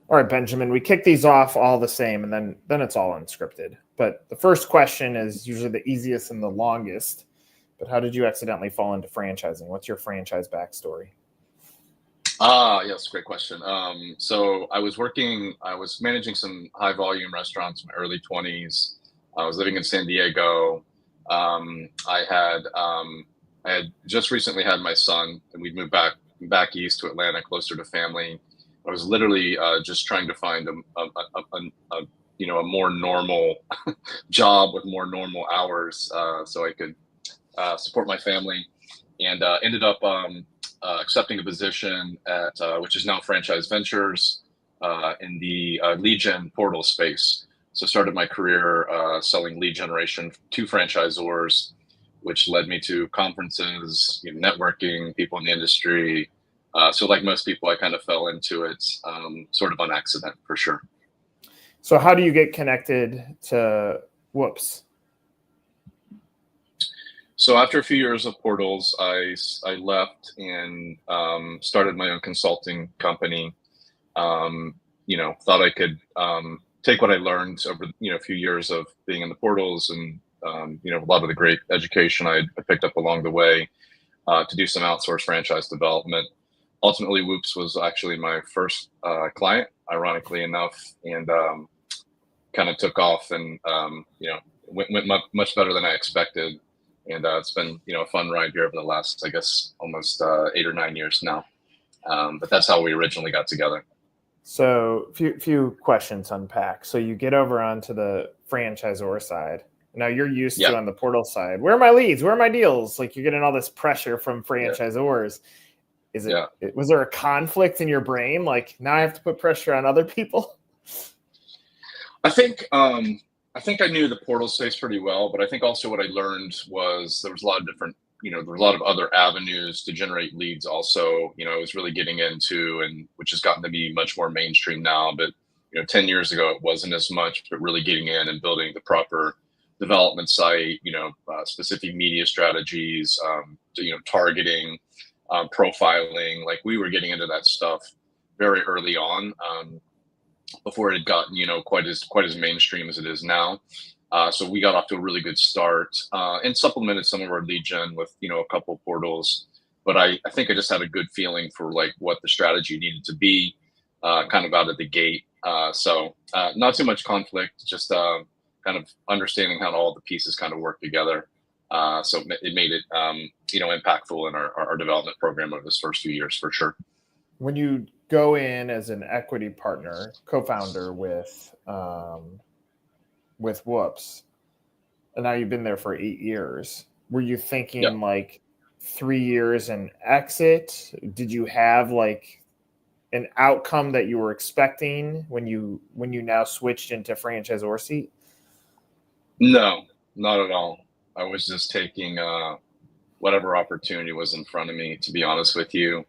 All right, Benjamin, we kick these off all the same, and then it's all unscripted. But the first question is usually the easiest and the longest. But how did you accidentally fall into franchising? What's your franchise backstory? Yes, great question. So I was managing some high volume restaurants in my early 20s. I was living in San Diego. I had just recently had my son, and we'd moved back east to Atlanta, closer to family. I was literally just trying to find a more normal job with more normal hours, so I could support my family, and ended up accepting a position at which is now Franchise Ventures in the lead gen portal space. So started my career selling lead generation to franchisors, which led me to conferences, networking, people in the industry. So like most people, I kind of fell into it sort of on accident, for sure. So how do you get connected to Woops? So after a few years of portals, I left and started my own consulting company. Thought I could take what I learned over a few years of being in the portals and a lot of the great education I picked up along the way to do some outsourced franchise development. Ultimately, Woops was actually my first client, ironically enough, and kind of took off and went much better than I expected. And it's been a fun ride here over the last, I guess, almost 8 or 9 years now. But that's how we originally got together. So few questions to unpack. So you get over onto the franchisor side. Now you're used to on the portal side. Where are my leads? Where are my deals? Like, you're getting all this pressure from franchisors. Was there a conflict in your brain? Like, now I have to put pressure on other people? I think I knew the portal space pretty well, but I think also what I learned was there was a lot of different, there were a lot of other avenues to generate leads also, I was really getting into, and which has gotten to be much more mainstream now, but 10 years ago, it wasn't as much, but really getting in and building the proper development site, specific media strategies, targeting, profiling. Like, we were getting into that stuff very early on, before it had gotten, quite as mainstream as it is now. So we got off to a really good start, and supplemented some of our lead gen with, a couple portals. But I think I just had a good feeling for like what the strategy needed to be, kind of out of the gate. So not too much conflict, just kind of understanding how all the pieces kind of work together. So it made it, impactful in our development program over this first few years, for sure. When you go in as an equity partner, co-founder with Woops, and now you've been there for 8 years, were you thinking like 3 years and exit? Did you have like an outcome that you were expecting when you now switched into franchisor seat? No, not at all. I was just taking whatever opportunity was in front of me, to be honest with you.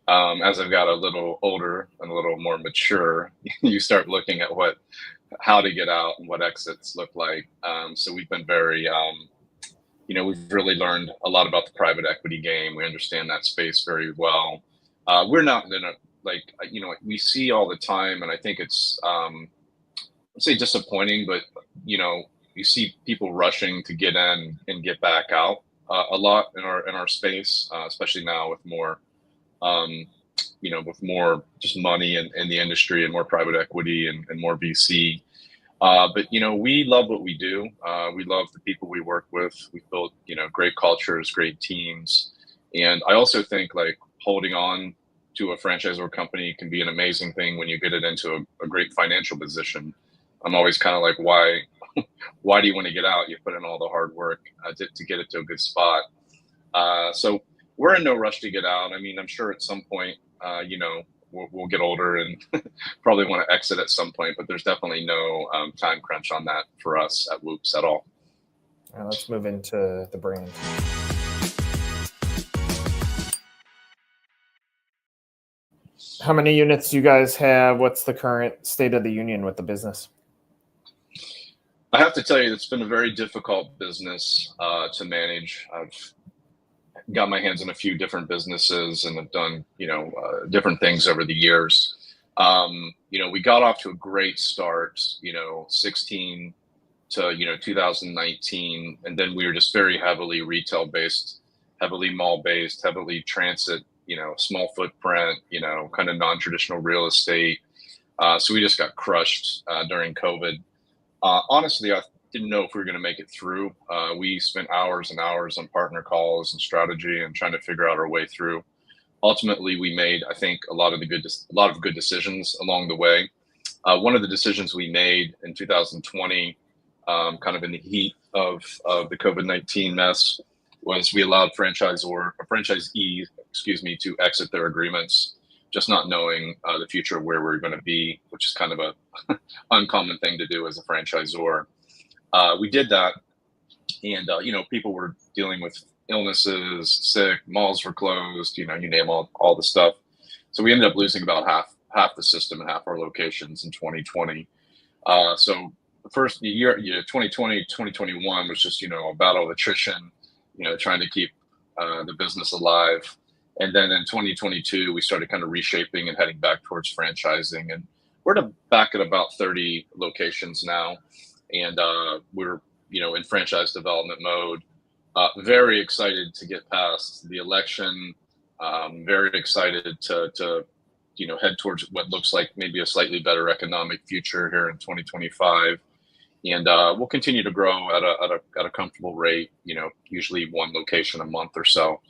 As I've got a little older and a little more mature, you start looking at how to get out and what exits look like. So we've been very, we've really learned a lot about the private equity game. We understand that space very well. We're not in a, we see all the time, and I think it's, I'd say disappointing, but, you see people rushing to get in and get back out a lot in our space, especially now with more, with more just money in the industry and more private equity and more VC. But, we love what we do. We love the people we work with. We've built, great cultures, great teams. And I also think like holding on to a franchisor company can be an amazing thing when you get it into a great financial position. I'm always kind of like, why do you want to get out? You put in all the hard work to get it to a good spot. So we're in no rush to get out. I mean, I'm sure at some point, we'll get older and probably want to exit at some point, but there's definitely no time crunch on that for us at Woops at all. Let's move into the brand. How many units do you guys have? What's the current state of the union with the business? I have to tell you, it's been a very difficult business to manage. I've got my hands in a few different businesses and have done, different things over the years. We got off to a great start, 16 to, 2019. And then we were just very heavily retail based, heavily mall based, heavily transit, small footprint, kind of non-traditional real estate. So we just got crushed during COVID. Honestly, I didn't know if we were going to make it through. We spent hours and hours on partner calls and strategy and trying to figure out our way through. Ultimately, we made, I think, a lot of good decisions along the way. One of the decisions we made in 2020, kind of in the heat of the COVID-19 mess, was we allowed franchisees, to exit their agreements, just not knowing the future of where we're going to be, which is kind of a uncommon thing to do as a franchisor. We did that, and people were dealing with illnesses, sick, malls were closed, you name all the stuff. So we ended up losing about half the system and half our locations in 2020. So the first year, 2020, 2021 was just, a battle of attrition, trying to keep the business alive. And then in 2022, we started kind of reshaping and heading back towards franchising. And we're back at about 30 locations now. And we're, in franchise development mode. Very excited to get past the election. Very excited to head towards what looks like maybe a slightly better economic future here in 2025. And we'll continue to grow at a comfortable rate, usually one location a month or so,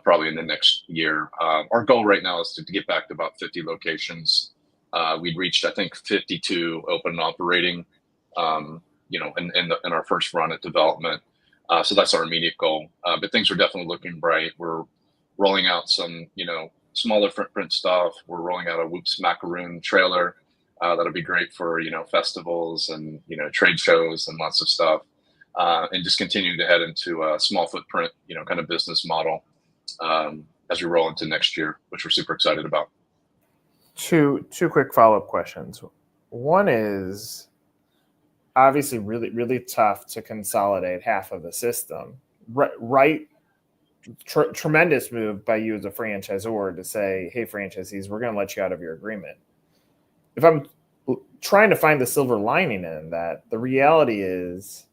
probably in the next year. Our goal right now is to get back to about 50 locations. We'd reached, I think, 52 open and operating, in our first run at development. So that's our immediate goal. But things are definitely looking bright. We're rolling out some, smaller footprint stuff. We're rolling out a Woops macaron trailer. That'll be great for, festivals and, trade shows and lots of stuff. And just continuing to head into a small footprint, kind of business model as we roll into next year, which we're super excited about. Two quick follow-up questions. One is obviously really, really tough to consolidate half of the system. Tremendous move by you as a franchisor to say, hey, franchisees, we're going to let you out of your agreement. If I'm trying to find the silver lining in that, the reality is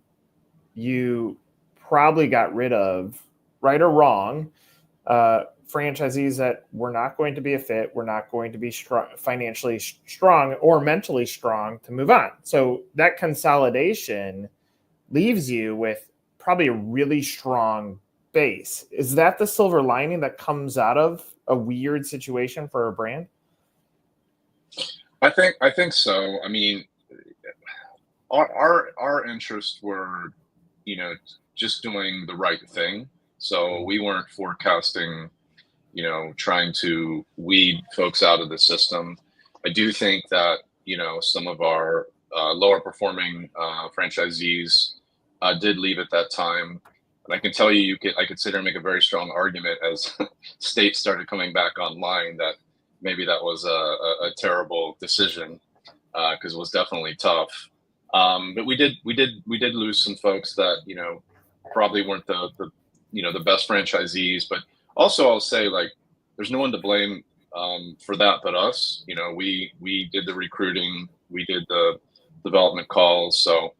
you probably got rid of, right or wrong, franchisees that were not going to be a fit, were not going to be financially strong or mentally strong to move on. So that consolidation leaves you with probably a really strong base. Is that the silver lining that comes out of a weird situation for a brand? I think so. I mean, our interests were, just doing the right thing. So we weren't forecasting, trying to weed folks out of the system. I do think that, some of our lower performing franchisees did leave at that time. And I can tell you, I could sit here and make a very strong argument as states started coming back online that maybe that was a terrible decision because it was definitely tough. But we did lose some folks that, probably weren't the best franchisees, but also I'll say, like, there's no one to blame for that but us. We did the recruiting, we did the development calls. So,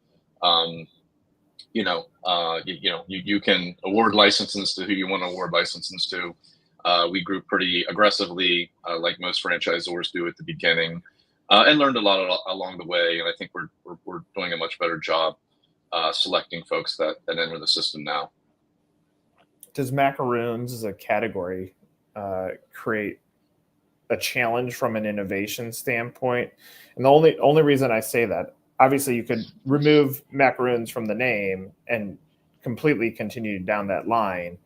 you can award licenses to who you want to award licenses to. We grew pretty aggressively, like most franchisors do at the beginning, and learned a lot along the way. And I think we're doing a much better job selecting folks that enter the system now. Does macarons as a category create a challenge from an innovation standpoint? And the only reason I say that, obviously you could remove macarons from the name and completely continue down that line.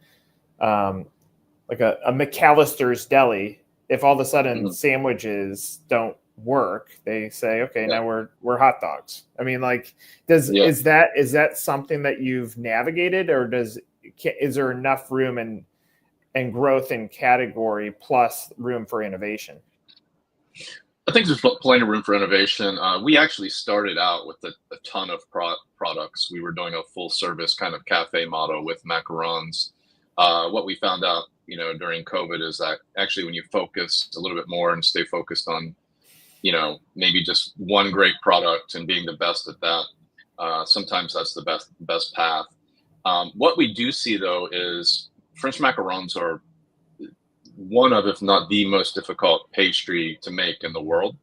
Like a McAllister's Deli, if all of a sudden sandwiches don't work, they say, okay, now we're hot dogs. I mean, like, is that something that you've navigated, or is there enough room and growth in category plus room for innovation? I think there's plenty of room for innovation. We actually started out with a ton of products. We were doing a full service kind of cafe model with macarons. What we found out, during COVID is that actually when you focus a little bit more and stay focused on, maybe just one great product and being the best at that. Sometimes that's the best path. What we do see though is French macarons are one of, if not the most difficult pastry to make in the world,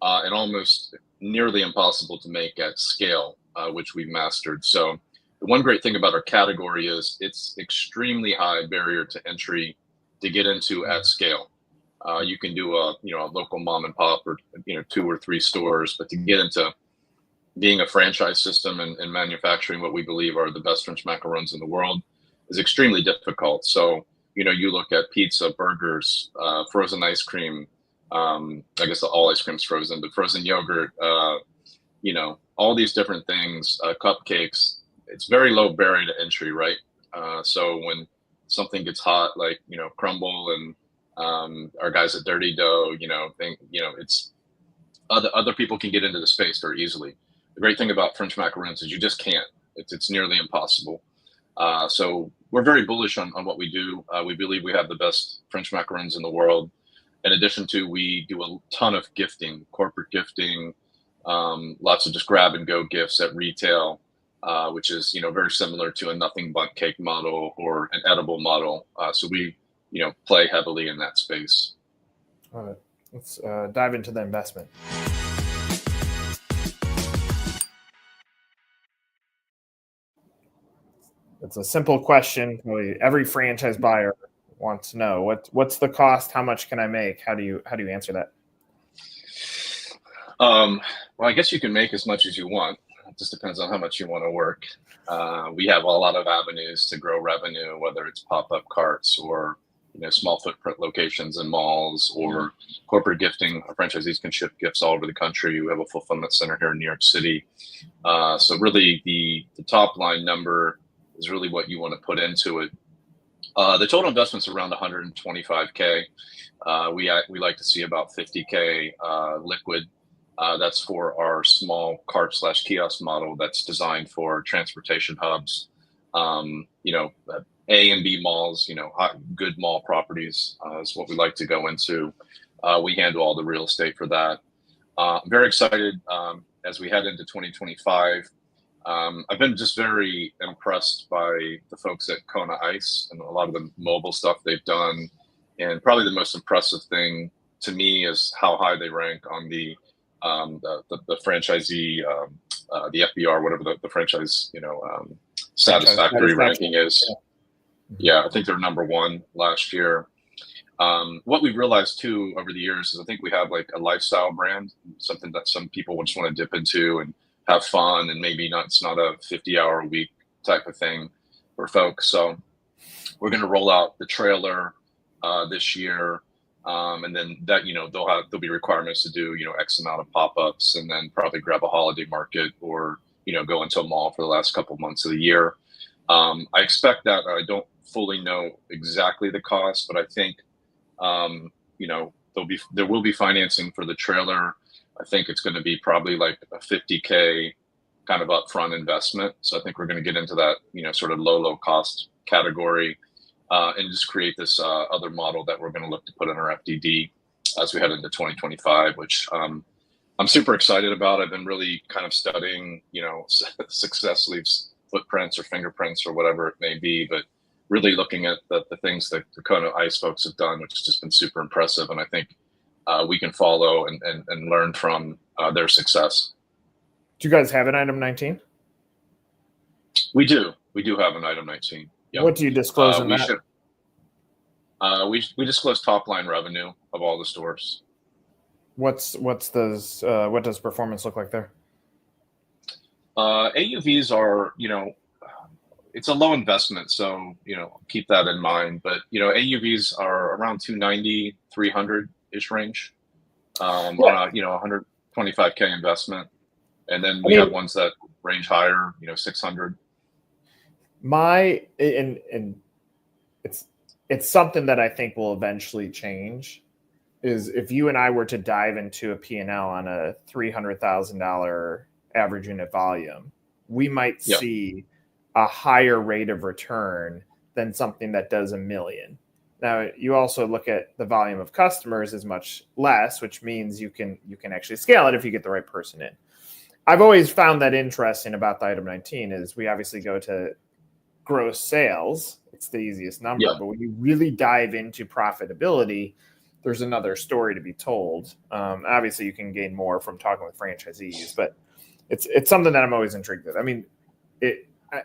and almost nearly impossible to make at scale, which we've mastered. So the one great thing about our category is it's extremely high barrier to entry to get into at scale. You can do a local mom and pop or 2 or 3 stores, but to get into being a franchise system and manufacturing what we believe are the best French macarons in the world is extremely difficult. So you look at pizza, burgers, frozen ice cream. I guess all ice cream's frozen, but frozen yogurt. All these different things, cupcakes. It's very low barrier to entry, right? So when something gets hot, like crumble and our guys at Dirty Dough, it's other people can get into the space very easily. The great thing about French macarons is you just can't. It's nearly impossible. So we're very bullish on what we do. We believe we have the best French macarons in the world. In addition to, we do a ton of gifting, corporate gifting, lots of just grab and go gifts at retail, which is very similar to a nothing but cake model or an edible model. So we play heavily in that space. All right. Let's dive into the investment. It's a simple question. Really, every franchise buyer wants to know what's the cost? How much can I make? How do you answer that? Well, I guess you can make as much as you want. It just depends on how much you want to work. We have a lot of avenues to grow revenue, whether it's pop-up carts or small footprint locations in malls or corporate gifting. Our franchisees can ship gifts all over the country. We have a fulfillment center here in New York City. So really the top line number is really what you want to put into it. The total investment's around 125K. We like to see about 50K liquid. That's for our small cart/kiosk model that's designed for transportation hubs. A and B malls, good mall properties is what we like to go into. We handle all the real estate for that. I'm very excited as we head into 2025. I've been just very impressed by the folks at Kona Ice and a lot of the mobile stuff they've done. And probably the most impressive thing to me is how high they rank on the franchisee, the FBR, whatever the franchise, satisfactory ranking is. Yeah, I think they're number 1 last year. What we've realized too over the years is I think we have like a lifestyle brand, something that some people would just want to dip into and have fun, and maybe it's not a 50-hour a week type of thing for folks. So we're going to roll out the trailer this year, and then that there'll be requirements to do X amount of pop-ups, and then probably grab a holiday market or go into a mall for the last couple months of the year. I expect that. I don't fully know exactly the cost, but I think there will be financing for the trailer. I think it's going to be probably like a 50K kind of upfront investment. So I think we're going to get into that sort of low cost category, and just create this other model that we're going to look to put in our FDD as we head into 2025, which I'm super excited about. I've been really kind of studying success leaves footprints or fingerprints or whatever it may be, but really looking at the things that the Kona Ice folks have done, which has just been super impressive. And I think we can follow and learn from their success. Do you guys have an item 19? We do. We do have an item 19. Yep. What do you disclose in that? We disclose top line revenue of all the stores. What does performance look like there? AUVs are, it's a low investment, so keep that in mind. But AUVs are around 290, 300-ish range on a 125K investment, and then we have ones that range higher, 600. And it's something that I think will eventually change. Is if you and I were to dive into a P&L on a $300,000 average unit volume, we might see a higher rate of return than something that does $1 million. Now you also look at the volume of customers is much less, which means you can actually scale it if you get the right person in. I've always found that interesting about the item 19 is we obviously go to gross sales. It's the easiest number, but when you really dive into profitability, there's another story to be told. Obviously, you can gain more from talking with franchisees, but it's something that I'm always intrigued with. I mean,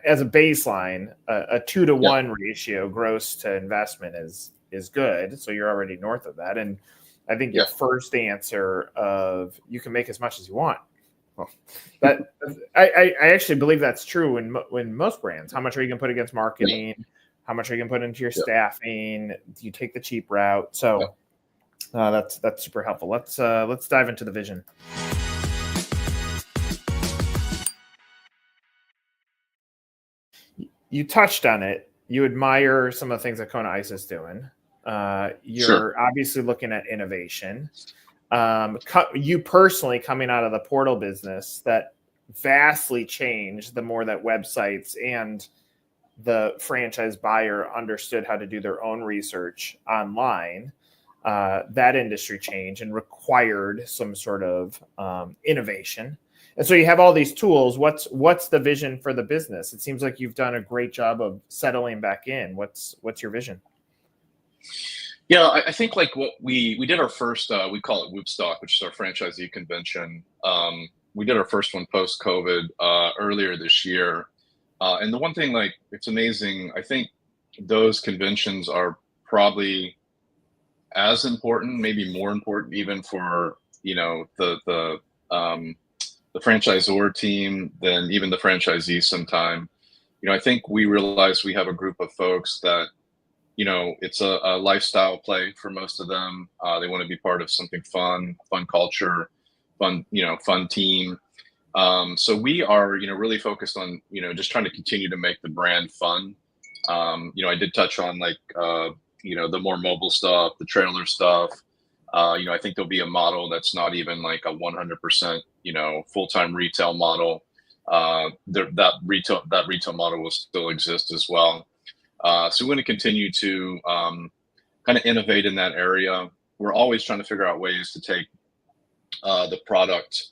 as a baseline, a 2-to-1 ratio gross to investment is good. So you're already north of that. And I think your first answer of you can make as much as you want. Well, that I actually believe that's true when most brands. How much are you going to put against marketing? How much are you going to put into your staffing? Do you take the cheap route? So that's super helpful. Let's dive into the vision. You touched on it. You admire some of the things that Kona Ice is doing. You're obviously looking at innovation. You personally coming out of the portal business that vastly changed the more that websites and the franchise buyer understood how to do their own research online. That industry change and required some sort of innovation. And so you have all these tools. What's the vision for the business? It seems like you've done a great job of settling back in. What's your vision? Yeah, I think like what we did our first, we call it Woops, which is our franchisee convention. We did our first one post-COVID earlier this year. And the one thing, like, it's amazing. I think those conventions are probably as important, maybe more important, even for the franchisor team than even the franchisees. Sometime, I think we realize we have a group of folks that, it's a lifestyle play for most of them. They want to be part of something fun culture, fun team. So we are, really focused on, just trying to continue to make the brand fun. I did touch on like, the more mobile stuff, the trailer stuff. I think there'll be a model that's not even like a 100%, full-time retail model. That retail model will still exist as well. So we're going to continue to kind of innovate in that area. We're always trying to figure out ways to take the product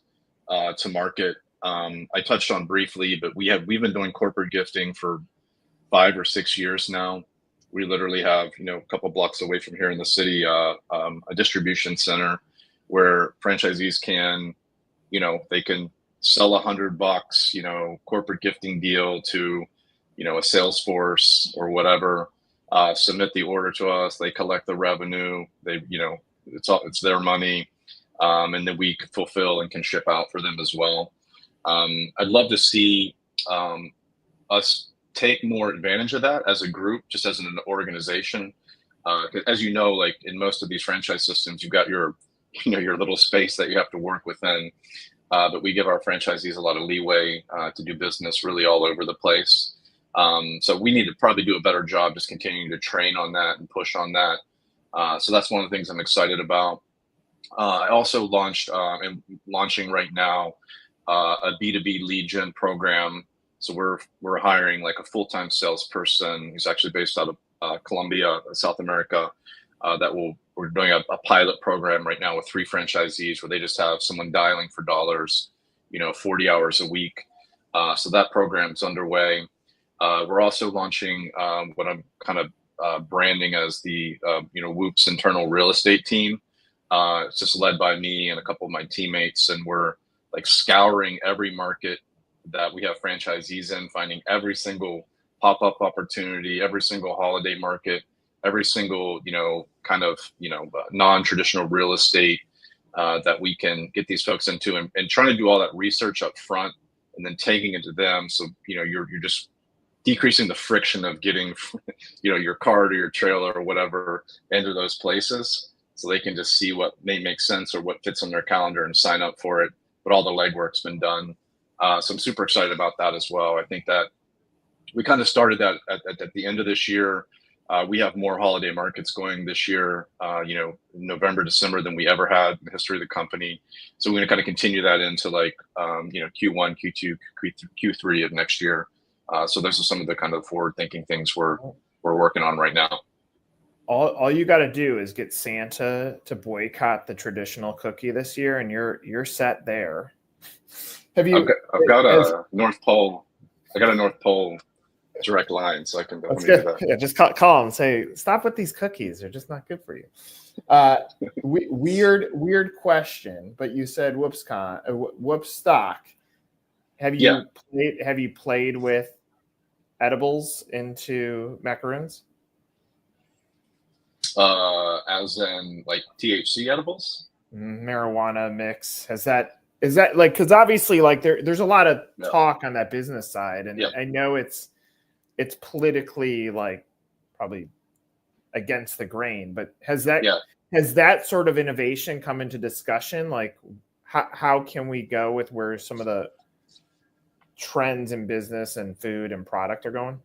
to market. I touched on briefly, but we've been doing corporate gifting for 5 or 6 years now. We literally have, a couple blocks away from here in the city, a distribution center where franchisees can, they can sell $100, corporate gifting deal to, a Salesforce or whatever, submit the order to us. They collect the revenue. They, it's their money. And then we fulfill and can ship out for them as well. I'd love to see us take more advantage of that as a group, just as an organization. As you know, like in most of these franchise systems, you've got your little space that you have to work within. But we give our franchisees a lot of leeway to do business really all over the place. So we need to probably do a better job just continuing to train on that and push on that. So that's one of the things I'm excited about. I also launched and launching right now a B2B lead gen program. So we're hiring like a full-time salesperson who's actually based out of Colombia, South America. We're doing a pilot program right now with 3 franchisees where they just have someone dialing for dollars, 40 hours a week. So that program's underway. We're also launching what I'm kind of branding as the Woops internal real estate team. It's just led by me and a couple of my teammates, and we're like scouring every market that we have franchisees in, finding every single pop-up opportunity, every single holiday market, every single, kind of, non-traditional real estate that we can get these folks into, and trying to do all that research up front and then taking it to them. So, you're just decreasing the friction of getting, your cart or your trailer or whatever into those places, so they can just see what may make sense or what fits on their calendar and sign up for it. But all the legwork's been done. So I'm super excited about that as well. I think that we kind of started that at the end of this year. We have more holiday markets going this year, November, December than we ever had in the history of the company. So we're going to kind of continue that into like, Q1, Q2, Q3 of next year. So those are some of the kind of forward thinking things we're working on right now. all you got to do is get Santa to boycott the traditional cookie this year, and you're set there. Have you? I've got a North Pole. I got a North Pole direct line, so I can definitely do that. Yeah, just call them and say, stop with these cookies. They're just not good for you. Weird question, but you said Woops stock. Have you played with edibles into macarons? As in like THC edibles? Marijuana mix. Is that like, because obviously like there's a lot of talk on that business side, and I know it's politically like probably against the grain, but has that sort of innovation come into discussion? Like how can we go with where some of the trends in business and food and product are going?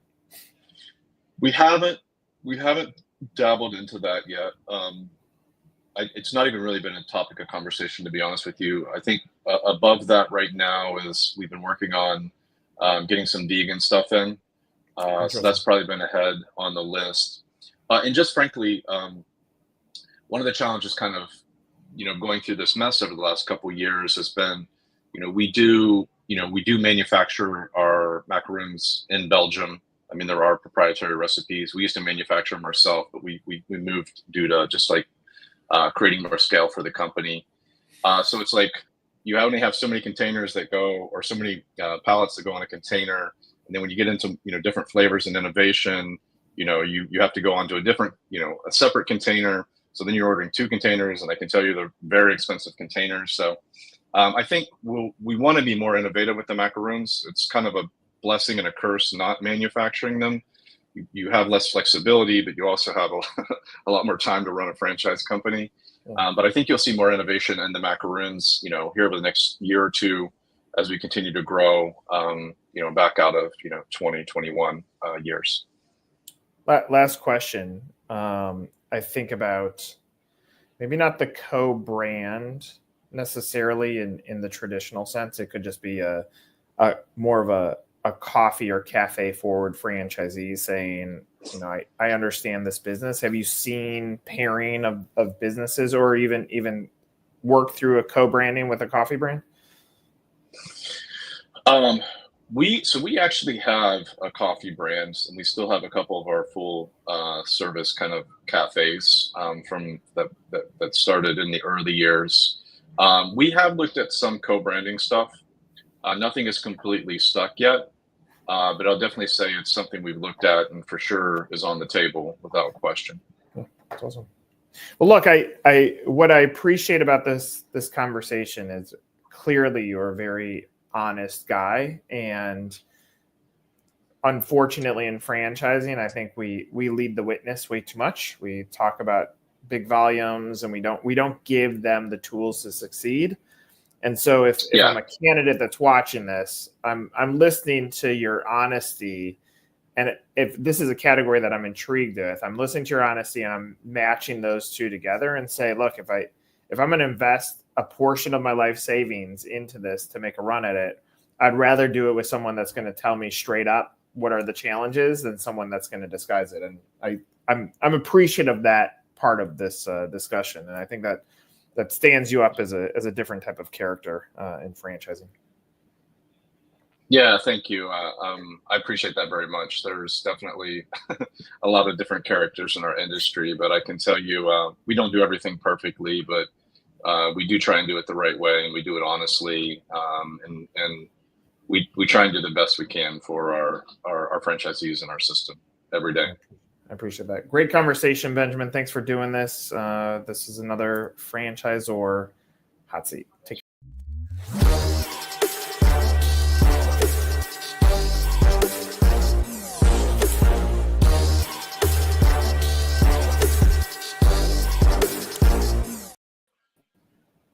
We haven't dabbled into that yet. It's not even really been a topic of conversation, to be honest with you. I think above that right now is we've been working on getting some vegan stuff in. So that's probably been ahead on the list. And just frankly, one of the challenges kind of, going through this mess over the last couple of years has been, we do manufacture our macarons in Belgium. I mean, there are proprietary recipes. We used to manufacture them ourselves, but we moved due to just like creating more scale for the company. So it's like you only have so many containers that go, or so many pallets that go in a container. And then when you get into different flavors and innovation, you have to go onto a different, a separate container. So then you're ordering 2 containers, and I can tell you they're very expensive containers. So I think we want to be more innovative with the macarons. It's kind of a blessing and a curse not manufacturing them. You have less flexibility, but you also have a lot more time to run a franchise company. But I think you'll see more innovation in the macarons, here over the next year or two as we continue to grow, back out of 2021 years. Last question. I think about maybe not the co-brand necessarily in the traditional sense. It could just be a more of a coffee or cafe forward franchisee saying, I understand this business. Have you seen pairing of businesses, or even work through a co-branding with a coffee brand? We actually have a coffee brand, and we still have a couple of our full service kind of cafes from that started in the early years. We have looked at some co-branding stuff. Nothing is completely stuck yet, but I'll definitely say it's something we've looked at and for sure is on the table without question. That's awesome. Well, look, what I appreciate about this conversation is clearly you're a very honest guy, and unfortunately in franchising, I think we lead the witness way too much. We talk about big volumes, and we don't give them the tools to succeed. And so if I'm a candidate that's watching this, I'm listening to your honesty. And if this is a category that I'm intrigued with, I'm listening to your honesty and I'm matching those two together and say, look, if I'm going to invest a portion of my life savings into this to make a run at it, I'd rather do it with someone that's going to tell me straight up what are the challenges than someone that's going to disguise it. And I'm appreciative of that part of this discussion. And I think that stands you up as a different type of character in franchising. Yeah, thank you. I appreciate that very much. There's definitely a lot of different characters in our industry, but I can tell you we don't do everything perfectly, but we do try and do it the right way, and we do it honestly, and we try and do the best we can for our franchisees and our system every day. I appreciate that. Great conversation, Benjamin. Thanks for doing this. This is another Franchisor Hot Seat. Take care.